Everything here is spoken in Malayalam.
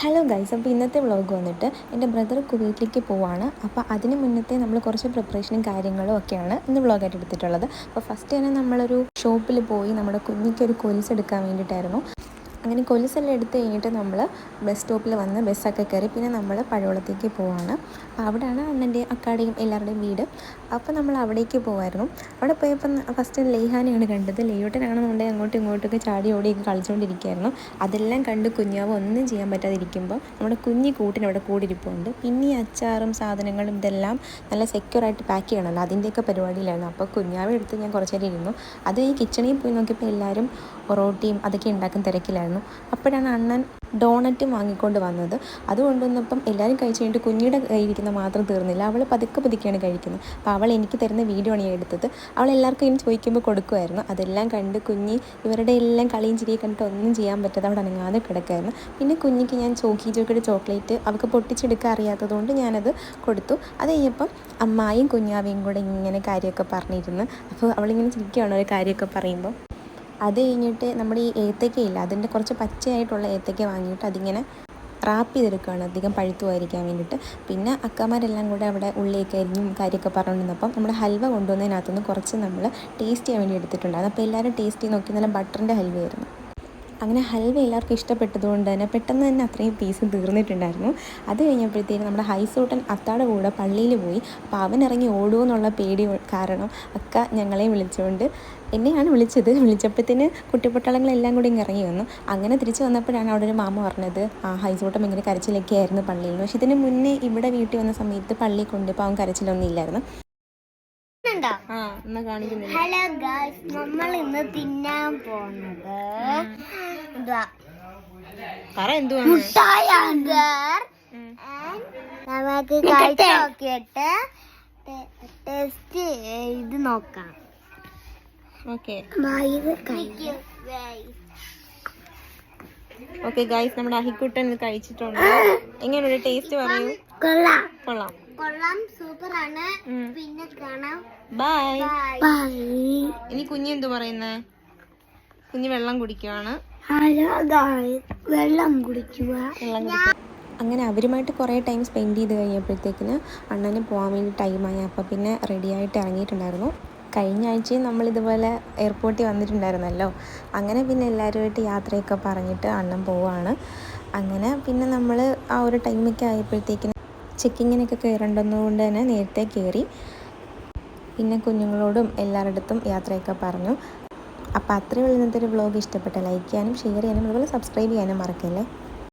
ഹലോ ഗൈസ്, അപ്പോൾ ഇന്നത്തെ വ്ളോഗ് വന്നിട്ട് എൻ്റെ ബ്രദർ കുവൈറ്റിലേക്ക് പോവാണ്. അപ്പോൾ അതിന് മുന്നത്തെ നമ്മൾ കുറച്ച് പ്രിപ്പറേഷനും കാര്യങ്ങളും ഒക്കെയാണ് ഇന്ന് വ്ളോഗായിട്ട് എടുത്തിട്ടുള്ളത്. അപ്പോൾ ഫസ്റ്റ് തന്നെ നമ്മളൊരു ഷോപ്പിൽ പോയി നമ്മുടെ കുഞ്ഞിക്കൊരു കൊലുസ് എടുക്കാൻ വേണ്ടിയിട്ടായിരുന്നു. അങ്ങനെ കൊലുസെല്ലാം എടുത്ത് കഴിഞ്ഞിട്ട് നമ്മൾ ബസ് സ്റ്റോപ്പിൽ വന്ന് ബസ്സൊക്കെ കയറി പിന്നെ നമ്മൾ പഴവളത്തേക്ക് പോവാണ്. അപ്പോൾ അവിടെയാണ് അണ്ണൻ്റെ അക്കാടെയും എല്ലാവരുടെയും വീട്. അപ്പോൾ നമ്മൾ അവിടേക്ക് പോകുമായിരുന്നു. അവിടെ പോയപ്പോൾ ഫസ്റ്റ് ലെയ്ഹാനെയാണ് കണ്ടത്. ലെയ്യോട്ടനാണെന്നുണ്ടെങ്കിൽ അങ്ങോട്ടും ഇങ്ങോട്ടൊക്കെ ചാടി ഓടിയൊക്കെ കളിച്ചുകൊണ്ടിരിക്കുകയായിരുന്നു. അതെല്ലാം കണ്ട് കുഞ്ഞാവ് ഒന്നും ചെയ്യാൻ പറ്റാതിരിക്കുമ്പോൾ നമ്മുടെ കുഞ്ഞി കൂട്ടിനവിടെ കൂടിയിരിപ്പുണ്ട്. പിന്നെ ഈ അച്ചാറും സാധനങ്ങളും ഇതെല്ലാം നല്ല സെക്യൂറായിട്ട് പാക്ക് ചെയ്യണമല്ലോ, അതിൻ്റെയൊക്കെ പരിപാടിയിലായിരുന്നു. അപ്പോൾ കുഞ്ഞാവ് എടുത്ത് ഞാൻ കുറച്ച് നേരം ഇരുന്നു. അത് ഈ കിച്ചണിൽ പോയി നോക്കിയപ്പോൾ എല്ലാവരും പൊറോട്ടയും അതൊക്കെ ഉണ്ടാക്കുന്ന തിരക്കിലായിരുന്നു. അപ്പോഴാണ് അണ്ണൻ ഡോണറ്റും വാങ്ങിക്കൊണ്ട് വന്നത്. അത് കൊണ്ടുവന്നപ്പം എല്ലാവരും കഴിച്ച് കഴിഞ്ഞിട്ട് കുഞ്ഞിയുടെ കയ്യിരിക്കുന്ന മാത്രം തീർന്നില്ല. അവൾ പതുക്കെയാണ് കഴിക്കുന്നത്. അപ്പോൾ അവൾ എനിക്ക് തരുന്ന വീഡിയോ ആണ് ഞാൻ എടുത്തത്. അവൾ എല്ലാവർക്കും ഇങ്ങനെ ചോദിക്കുമ്പോൾ കൊടുക്കുമായിരുന്നു. അതെല്ലാം കണ്ട് കുഞ്ഞി ഇവരുടെ എല്ലാം കളിയും ചിരിയെ കണ്ടിട്ട് ഒന്നും ചെയ്യാൻ പറ്റാതെ അവിടെ അനങ്ങാതെ കിടക്കുമായിരുന്നു. പിന്നെ കുഞ്ഞിക്ക് ഞാൻ ചോക്കിയുടെ ചോക്ലേറ്റ് അവൾക്ക് പൊട്ടിച്ചെടുക്കാൻ അറിയാത്തതുകൊണ്ട് ഞാനത് കൊടുത്തു. അത് കഴിഞ്ഞപ്പം അമ്മായും കുഞ്ഞാവയും കൂടെ ഇങ്ങനെ കാര്യമൊക്കെ പറഞ്ഞിരുന്നു. അപ്പോൾ അവളിങ്ങനെ ചിരിക്കുകയാണ് ഒരു കാര്യമൊക്കെ പറയുമ്പോൾ. അത് കഴിഞ്ഞിട്ട് നമ്മുടെ ഈ ഏത്തക്കയില്ല, അതിൻ്റെ കുറച്ച് പച്ചയായിട്ടുള്ള ഏത്തക്ക വാങ്ങിയിട്ട് അതിങ്ങനെ റാപ്പ് ചെയ്തെടുക്കുകയാണ്, അധികം പഴുത്തു പോയിരിക്കാൻ വേണ്ടിയിട്ട്. പിന്നെ അക്കമാരെല്ലാം കൂടെ അവിടെ ഉള്ളിലേക്ക് അരിഞ്ഞും കാര്യമൊക്കെ പറഞ്ഞുകൊണ്ടിരുന്നപ്പം നമ്മുടെ ഹൽവ കൊണ്ടുവന്നതിനകത്തുനിന്ന് കുറച്ച് നമ്മൾ ടേസ്റ്റ് ചെയ്യാൻ വേണ്ടി എടുത്തിട്ടുണ്ടായിരുന്നു. അപ്പോൾ എല്ലാവരും ടേസ്റ്റ് ചെയ്ത് നോക്കി, നല്ല ബട്ടറിൻ്റെ ഹൽവയായിരുന്നു. അങ്ങനെ ഹൽവ എല്ലാവർക്കും ഇഷ്ടപ്പെട്ടതുകൊണ്ട് തന്നെ പെട്ടെന്ന് തന്നെ അത്രയും പീസ് തീർന്നിട്ടുണ്ടായിരുന്നു. അത് കഴിഞ്ഞപ്പോഴത്തേക്കും നമ്മുടെ ഹൈസൂട്ടൻ അത്താടെ കൂടെ പള്ളിയിൽ പോയി. അപ്പോൾ അവൻ ഇറങ്ങി ഓടുമെന്നുള്ള പേടി കാരണം അക്ക ഞങ്ങളെ വിളിച്ചുകൊണ്ട് എന്നെയാണ് വിളിച്ചപ്പോഴത്തേന് കുട്ടിപ്പട്ടാളങ്ങളെല്ലാം കൂടി ഇങ്ങ് ഇറങ്ങി വന്നു. അങ്ങനെ തിരിച്ച് വന്നപ്പോഴാണ് അവിടെ ഒരു മാമ പറഞ്ഞത് ഹൈസൂട്ടൻ ഭയങ്കര കരച്ചിലൊക്കെ ആയിരുന്നു പള്ളിയിൽ. പക്ഷേ ഇതിന് മുന്നേ ഇവിടെ വീട്ടിൽ വന്ന സമയത്ത് പള്ളിയിൽ കൊണ്ടുപോയി അവൻ കരച്ചിലൊന്നും ഇല്ലായിരുന്നു. ഹലോ ഗായ്സ്, നമ്മൾ ഇന്ന് തിന്നാൻ പോണത് നമുക്ക് കഴിച്ച് നോക്കിയിട്ട് ടെസ്റ്റ് ഇത് നോക്കാം. ഓക്കെ ഗൈസ്, നമ്മുടെ അഹിക്കുട്ടൻ കഴിച്ചിട്ടുണ്ട്. എങ്ങനെയുണ്ട് ടേസ്റ്റ് പറയൂ? കൊള്ളാം, സൂപ്പർ ആണ്. പിന്നെ കാണാം. ബൈ. ഇനി കുഞ്ഞെന്തു പറയുന്നേ? കുഞ്ഞ് വെള്ളം കുടിക്കുവാണ്. വെള്ളം കുടിക്കുക. അങ്ങനെ അവരുമായിട്ട് കുറേ ടൈം സ്പെൻഡ് ചെയ്ത് കഴിഞ്ഞപ്പോഴത്തേക്കിന് അണ്ണന് പോകാൻ വേണ്ടി ടൈമായി. അപ്പോൾ പിന്നെ റെഡിയായിട്ട് ഇറങ്ങിയിട്ടുണ്ടായിരുന്നു. കഴിഞ്ഞ ആഴ്ചയും നമ്മളിതുപോലെ എയർപോർട്ടിൽ വന്നിട്ടുണ്ടായിരുന്നല്ലോ. അങ്ങനെ പിന്നെ എല്ലാവരുമായിട്ട് യാത്രയൊക്കെ പറഞ്ഞിട്ട് അണ്ണൻ പോവാണ്. അങ്ങനെ പിന്നെ നമ്മൾ ആ ഒരു ടൈമൊക്കെ ആയപ്പോഴത്തേക്കിന് ചെക്കിങ്ങിനൊക്കെ കയറേണ്ടുന്നതുകൊണ്ട് തന്നെ നേരത്തെ കയറി. പിന്നെ കുഞ്ഞുങ്ങളോടും എല്ലാവരുടെ അടുത്തും യാത്രയൊക്കെ പറഞ്ഞു. അപ്പോൾ അത്രയും ഇന്നത്തെ ഒരു വ്ളോഗ് ഇഷ്ടപ്പെട്ട ലൈക്ക് ചെയ്യാനും ഷെയർ ചെയ്യാനും അതുപോലെ സബ്സ്ക്രൈബ് ചെയ്യാനും മറക്കല്ലേ.